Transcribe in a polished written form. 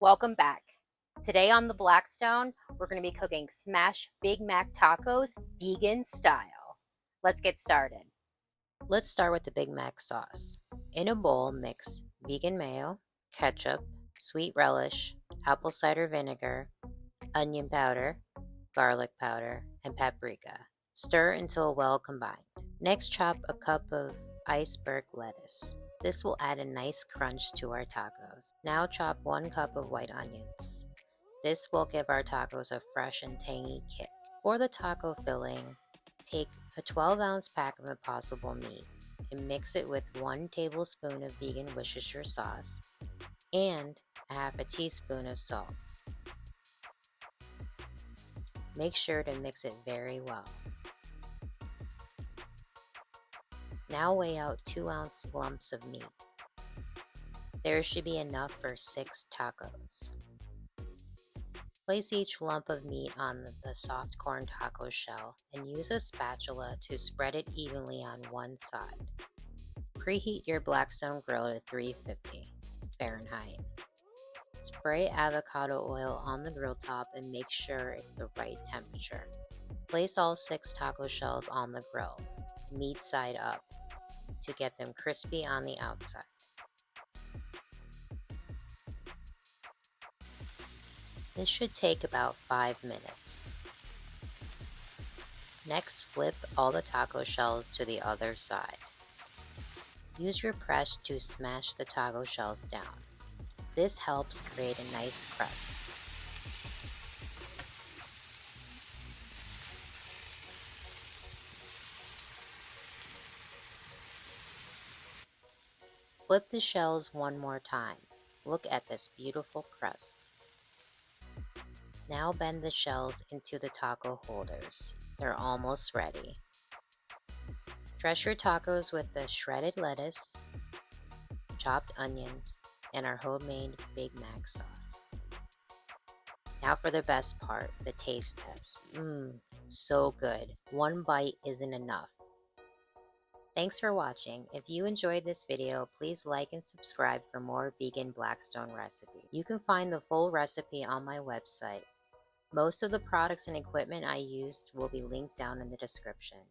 Welcome back. Today on the Blackstone, we're going to be cooking smash Big Mac tacos vegan style. Let's get started. Let's start with the Big Mac sauce. In a bowl, mix vegan mayo, ketchup, sweet relish, apple cider vinegar, onion powder, garlic powder, and paprika. Stir until well combined. Next, chop a cup of iceberg lettuce. This will add a nice crunch to our tacos. Now chop 1 cup of white onions. This will give our tacos a fresh and tangy kick. For the taco filling, take a 12-ounce pack of Impossible meat and mix it with 1 tablespoon of vegan Worcestershire sauce and a half a teaspoon of salt. Make sure to mix it very well. Now weigh out 2-ounce lumps of meat. There should be enough for 6 tacos. Place each lump of meat on the soft corn taco shell and use a spatula to spread it evenly on one side. Preheat your Blackstone grill to 350 Fahrenheit. Spray avocado oil on the grill top and make sure it's the right temperature. Place all 6 taco shells on the grill, meat side up, to get them crispy on the outside. This should take about 5 minutes. Next, flip all the taco shells to the other side. Use your press to smash the taco shells down. This helps create a nice crust. Flip the shells one more time. Look at this beautiful crust. Now bend the shells into the taco holders. They're almost ready. Dress your tacos with the shredded lettuce, chopped onions, and our homemade Big Mac sauce. Now for the best part, the taste test. So good. 1 bite isn't enough. Thanks for watching. If you enjoyed this video, please like and subscribe for more vegan Blackstone recipes. You can find the full recipe on my website. Most of the products and equipment I used will be linked down in the description.